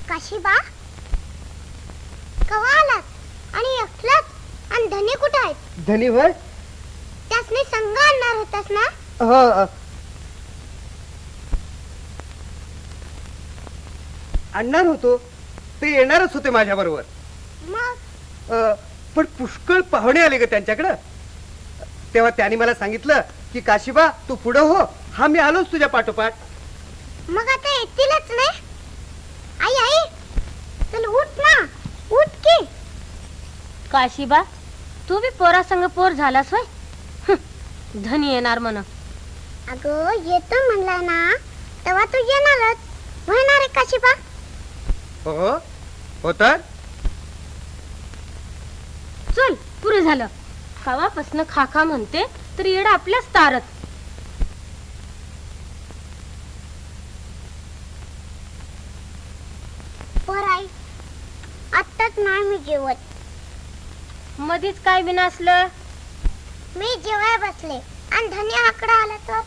काशीबा कवा आलात आणि एकलाच आणि धनी कुठे आहेत? धनी होय? त्यासनी संग आणणार होतास ना? हो आणणार होतो, ते येणारच होते माझ्या बरोबर. मग पण पुष्कळ पाहुणे आले ग त्यांच्याकडं. तेव्हा त्यांनी मला सांगितलं की काशीबा तू पुढं हो, हा मी आलोच तुझ्या पाठोपाठ. मग आता येतीलच नाही? आई आई चल उठ ना, उठ की. काशीबा तू बी पोरा संग पोर झालास होय? धनी येणार म्हण. अगं येतो म्हणला ना तेव्हा तू येणारच. होणार आहे काशीबा? हो हो तर चल पुरे झालं. कवापासनं खाखा म्हणते तर येड आपल्याच तारत. पर आई आत्ताच नाही मी जेवत. मधीच काय विनासलं? मी जेवाय बसले आणि धनी आकडा आला तर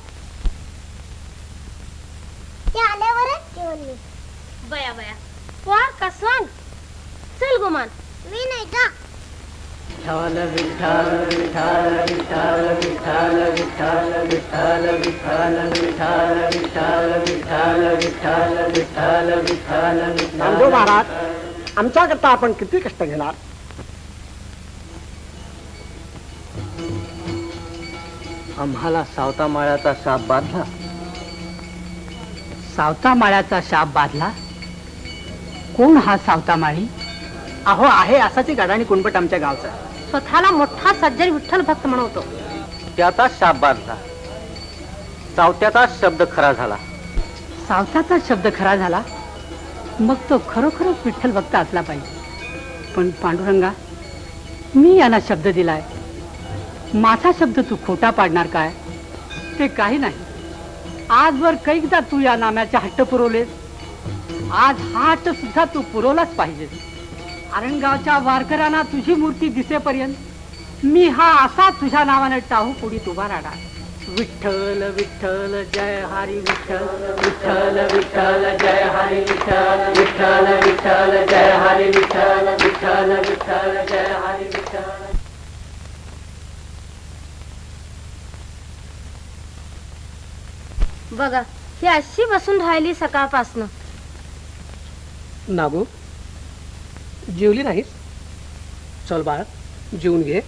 ते आल्यावरच जेवण मी. बया बया पोर कसवान. चल गुमान. मी नाही जा. विठ्ठल विठ्ठल विठ्ठल विठ्ठल विठ्ठल विठ्ठल विठ्ठल विठ्ठल विठ्ठल विठ्ठल विठ्ठल विठ्ठल विठ्ठल विठ्ठल. नामदेव महाराज, आमच्याकरता आपण किती कष्ट घेणार? आम्हाला सावता माळ्याचा शाप बांधला. सावता माळ्याचा शाप बांधला? कोण हा सावता माळी? अहो आहे असाची गडाणी कुणपट आमच्या गावचा. स्वतःला मोठा सज्जन विठ्ठल भक्त म्हणवतो. त्याचा शाप बांधला. सावत्याचा शब्द खरा झाला. सावताचा शब्द खरा झाला मग तो खरोखरच विठ्ठल भक्त असला पाहिजे. पण पांडुरंगा, मी याला शब्द दिलाय, माझा शब्द तू खोटा पाडणार काय? ते काही नाही. आजवर कैकदा तू या नाम्याचे हट्ट पुरवलेस, आज हा हट्ट सुद्धा तू पुरवलाच पाहिजे. आरणगावच्या वारकऱ्यांना तुझी मूर्ती दिसेपर्यंत मी हा असा तुझ्या नावाने टाहू पुढीत उभा राहणार. विठ्ठल विठ्ठल जय हरी विठ्ठल, विठ्ठल विठ्ठल जय हरी विठ्ठल, विठ्ठल विठ्ठल जय हरी विठ्ठल, विठ्ठल विठ्ठल जय हरी विठ्ठल. बघा ही अशी बसून राहिली सकाळपासनं. नागू, जेवली नाहीस? चल बाळ, जेवून घे.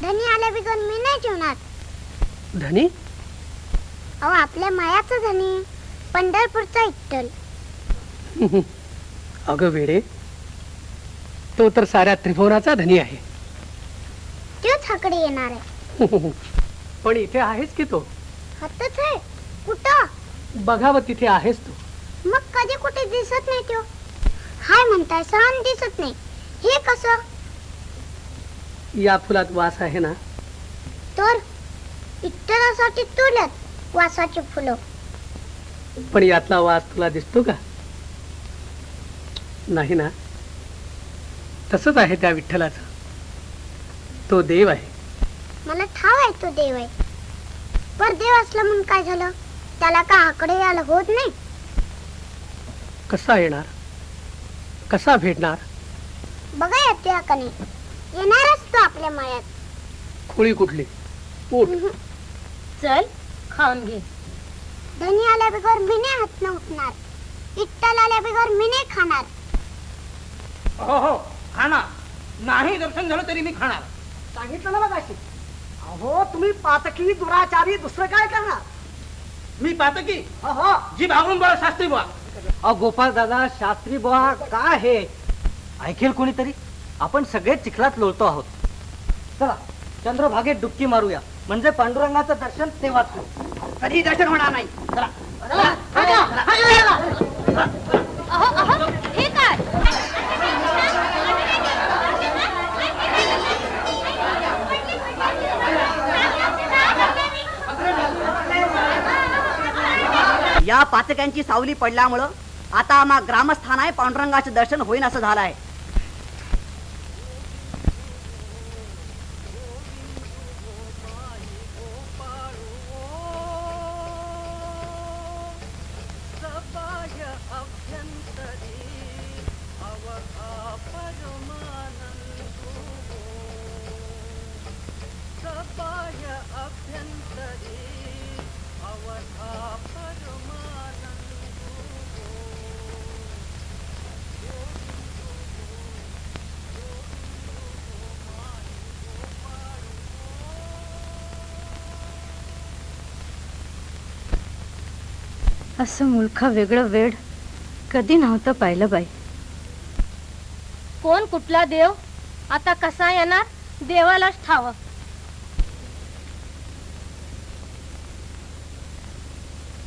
धनी आल्या बिगर मी नाही जेवणार. धनी? अहो आपल्या मायाचा धनी, पंढरपूरचा विठ्ठल. अगं वेडे, तो तर साऱ्या त्रिभुवनाचा धनी आहे. तोच हाकडे येणार आहे. पण इथे आहेस की तो? हातच आहे. कुठं? बघावं तिथे आहेस तू. मग कधी कुठे दिसत नाही तो. हाय म्हणताय सहन दिसत नाही, हे कसं? या फुलात वास आहे ना? तर विठ्ठलासाठी तुलत वासाची फुलं. पण यातला वास तुला दिसतो का? नाही ना? तसंच आहे त्या विठ्ठलाचं. तो देव आहे. मला ठाव आहे तो देव आहे. पर देव असला म्हणून काय झालं? त्याला का आकडे यायला होत नाही? कसा येणार? कसा भेटणार? बघा येते का नाही? येणारच तो आपल्या मायात. खोळी कुठली? उठ. चल खाऊन घे. धनी आल्या बिगर मी नाही हात न उठणार. विठ्ठल आल्या बिगर मी नाही खाणार. हो हो खाणार. नाही दर्शन झालं तरी मी खाणार. सांगितलं ना मगाशी. अहो तुम्ही पातकी दुराचारी, दुसरं काय करणार? मी पातकी हो जी भागून बोला शास्त्री बुवा. अहो गोपाळ दादा, शास्त्री बुवा काय हे? ऐकेल कोणीतरी? आपण सगळे चिखलात लोळतो आहोत. चला चंद्रभागेत डुबकी मारूया, म्हणजे पांडुरंगाचं दर्शन तेव्हाच होईल. कधी दर्शन होणार नाही. चला. हे काय? या पाचक्यांची सावली पडल्यामुळं आता आम्हा ग्रामस्थानाय पांडुरंगाचे दर्शन होईन असं झालं आहे. असं मुलखा वेगळं वेड कधी नव्हतं पाहिलं बाई. कोण कुठला देव आता कसा येणार देवालाच ठाव.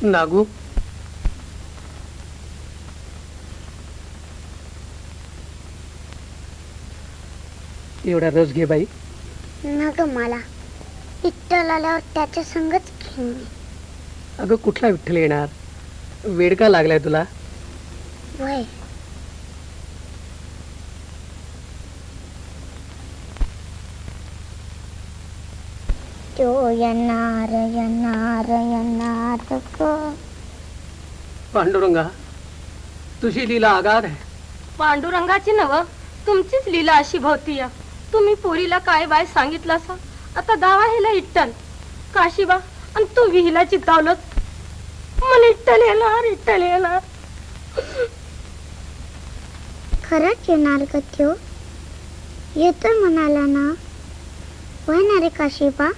नागू, एवढा रस घे बाई. न ग मला विठ्ठल आल्यावर त्याच्या संगच घेईन मी. अगं कुठला विठ्ठल येणार? वेड का लागलाय तुला? वय तो येणार येणार येणार ग. पांडुरंगा, तुझी लीला आगाध आहे. पांडुरंगाची नव तुमचीच लीला अशी भोवती या. तुम्ही पोरीला काय बाय सांगितलं सा. आता दावा हेला इट्टल काशीबा आणि तू विहिला चित्तावलंच. मला इट्टल येणार. खरंच येणार ग त्यो. येतोय म्हणाला ना. वय ना रे काशीबा.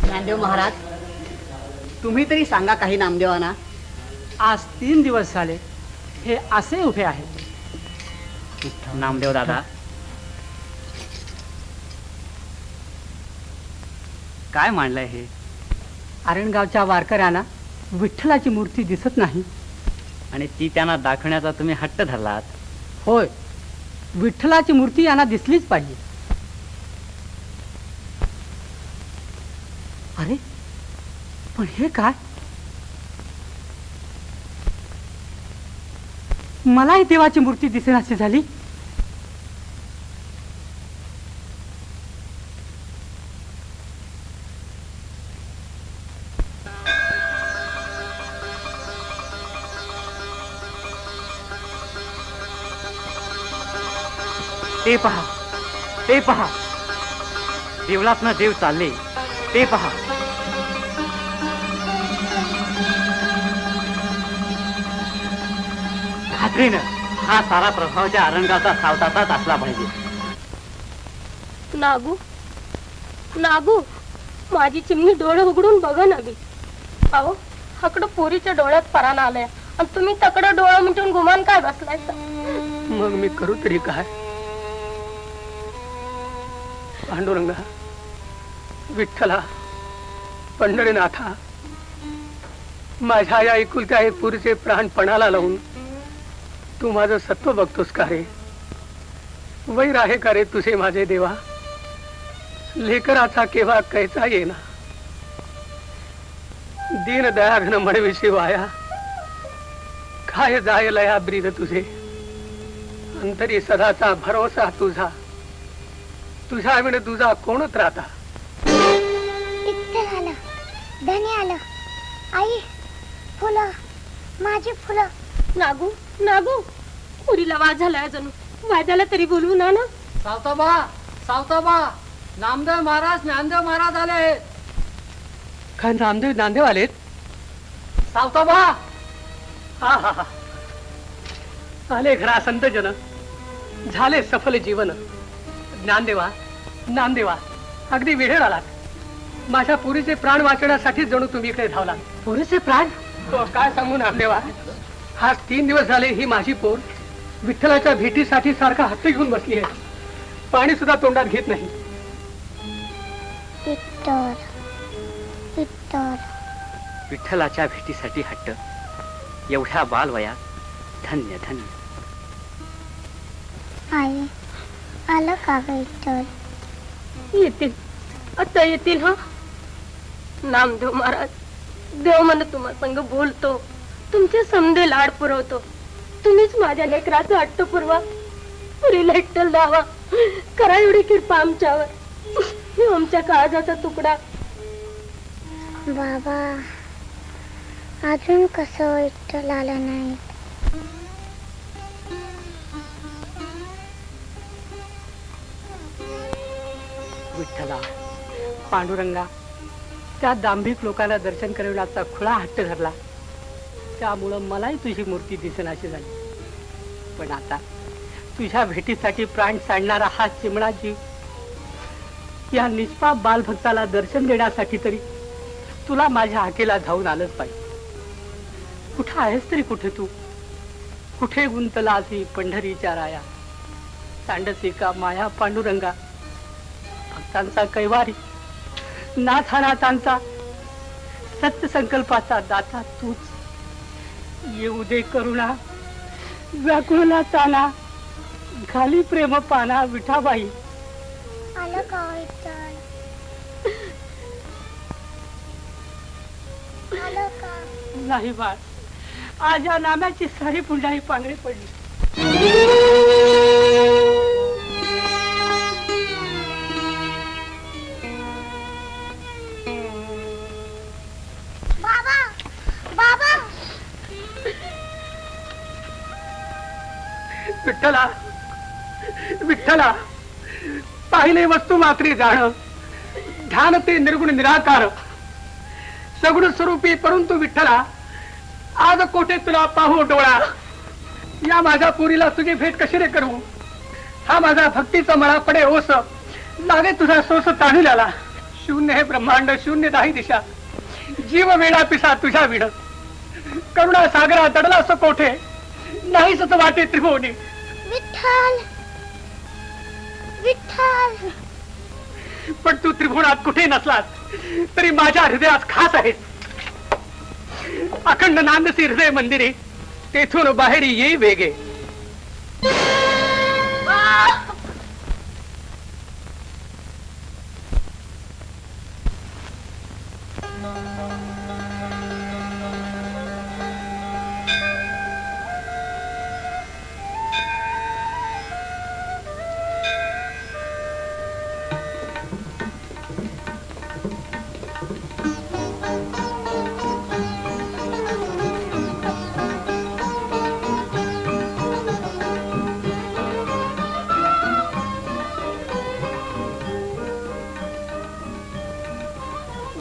ज्ञानदेव महाराज, तुम्ही तरी सांगा काही नामदेवांना. आज 3 दिवस झाले हे असे उभे आहेत. नामदेव दादा, काय मांडलंय हे? आरणगावच्या वारकऱ्यांना विठ्ठलाची मूर्ती दिसत नाही. आणि ती त्यांना दाखवण्याचा तुम्ही हट्ट धरलात. होय, विठ्ठलाची मूर्ती यांना दिसलीच पाहिजे. अरे पण हे काय? मलाही देवाची मूर्ती दिसेनाशी झाली. ते पहा, ते पहा, देवलात ना देव चालले. ते पहा. खात्रीनं हा सारा प्रभावच्या आरंगाचा सावताचाच असला पाहिजे. नागू माझी चिमणी डोळे उघडून बघा ना बी. अहो हकडं पोरीच्या डोळ्यात पराला आलाय आणि तुम्ही तकडं डोळं मिटून गुमान काय बसलाय. मग मी करू तरी काय? पांडुरंगा, विठ्ठला, पंढरीनाथा, माझ्या या एकुलत्या एक पुरीचे प्राण पणाला लावून तू माझं सत्व बघतोस का रे? वैर आहे का रे तुझे माझे देवा? लेकराचा केव्हा कैचा येना. दीन दयाघन म्हणविषयी वाया काय जाय लया ब्रीद तुझे. अंतरी सदाचा भरोसा तुझा. तुझ्या विण तुझा कोणच राहता. विठ्ठल आलं, धनी आलं. आई, फुलं, माझी फुलं. नागू पुरीला वाज झालाय जणू. वाजाला तरी बोलवू ना. सावताबा, नामदेव महाराज, ज्ञानदेव महाराज आले. काय नामदेव आलेत? सावताबा, हा हा हा, आले घरा संत जन, झाले सफल जीवन. नामदेवा, अगदी वेळेवर आलात. माझ्या पुरीचे प्राण वाचवण्यासाठी जणू तुम्ही इकडे धावला. पुरीचे प्राण? तो काय सांगू नामदेवा. हा 3 दिवस झाले ही माझी पोर विठ्ठलाच्या भेटीसाठी सारखा हत्ती घेऊन बसली आहे. पाणी सुद्धा तोंडात घेत नाही. विठ्ठल, विठ्ठल. विठ्ठलाच्या भेटीसाठी हट्ट एवढ्या बालवयात. धन्य धन्य. आई, आलं का ग विठ्ठल? येतील आता येतील. हा नामदेव महाराज, देव मन तुम्हा संग बोलतो. तुमचे समदे लाड पुरवतो. तुम्हीच माझ्या लेकराचा हट्ट पुरवा. पुरीला इट्टल द्यावा. करा एवढी कृपा आमच्यावर. हे आमच्या काळजाचा तुकडा. बाबा, अजून कसं विठ्ठल आलं नाही? विठ्ठला, पांडुरंगा त्या दांभिक लोकांना दर्शन करवण्याचा खुळा हट्ट धरला, त्यामुळं मलाही तुझी मूर्ती दिसेनाशी झाली. पण आता तुझ्या भेटीसाठी प्राण सांडणारा हा चिमणा जीव, या निष्पाप बालभक्ताला दर्शन देण्यासाठी तरी तुला माझ्या हाकेला धावून आलंच पाहिजे. कुठं आहेस तरी कुठे तू? कुठे गुंतलास ही पंढरीच्या राया? सांडसी का माया पांडुरंगा, भक्तांचा कैवारी, नाथानाथांचा सत्य संकल्पाचा दाता तूच. येऊ दे करुणा, व्याकुळला ताना, घाली प्रेम पाना विठाबाई. आलं का विठ्ठल? आलं का? नाही बाळ, आज या नाम्याची सारी पुंडाही पांगळी पडली. बाबा बाबा विठ्ठला, विठ्ठला, पाहिले वस्तू मात्री जाण, ध्यान ते निर्गुण निराकार, सगुण स्वरूपी परंतु विठ्ठला, आज कोठे तुला पाहू डोळा. या माझ्या पुरीला तुझी भेट कशी रे करू? हा माझा भक्तीचा मळा पडे ओस, लागे तुझा सोस ताणुल्याला. शून्य हे ब्रह्मांड, शून्य दाही दिशा, जीव वेडा पिसा तुझ्या विड. करुणा सागरा दडला असं कोठे, नाही सत वाटे त्रिभुवनी. विठ्ठल विठ्ठल. पण तू त्रिभुवनात कुठे नसलास तरी माझ्या हृदयात खास आहेस. अखंड नांदसी हृदय मंदिरे, तेथून बाहेर येई वेगे.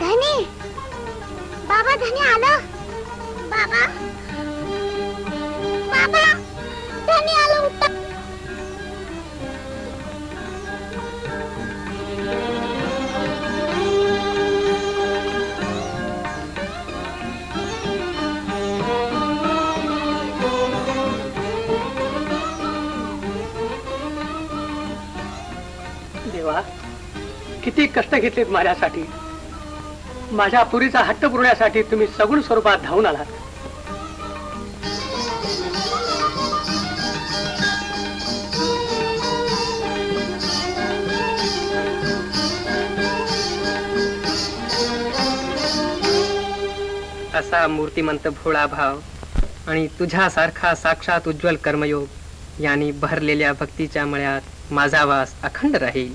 धनी, बाबा धनी आलं. बाबा बाबा धनी आलं. उठा. देवा, किती कष्ट घेतलेत माझ्यासाठी. माझ्या पुरीचा हट्ट पुरवण्यासाठी तुम्ही सगुण स्वरूपात धावून आलात. असा मूर्तिमंत भोळा भाव आणि तुझ्यासारखा साक्षात उज्ज्वल कर्मयोग यांनी भरलेल्या भक्तीच्या मळ्यात माझा वास अखंड राहील.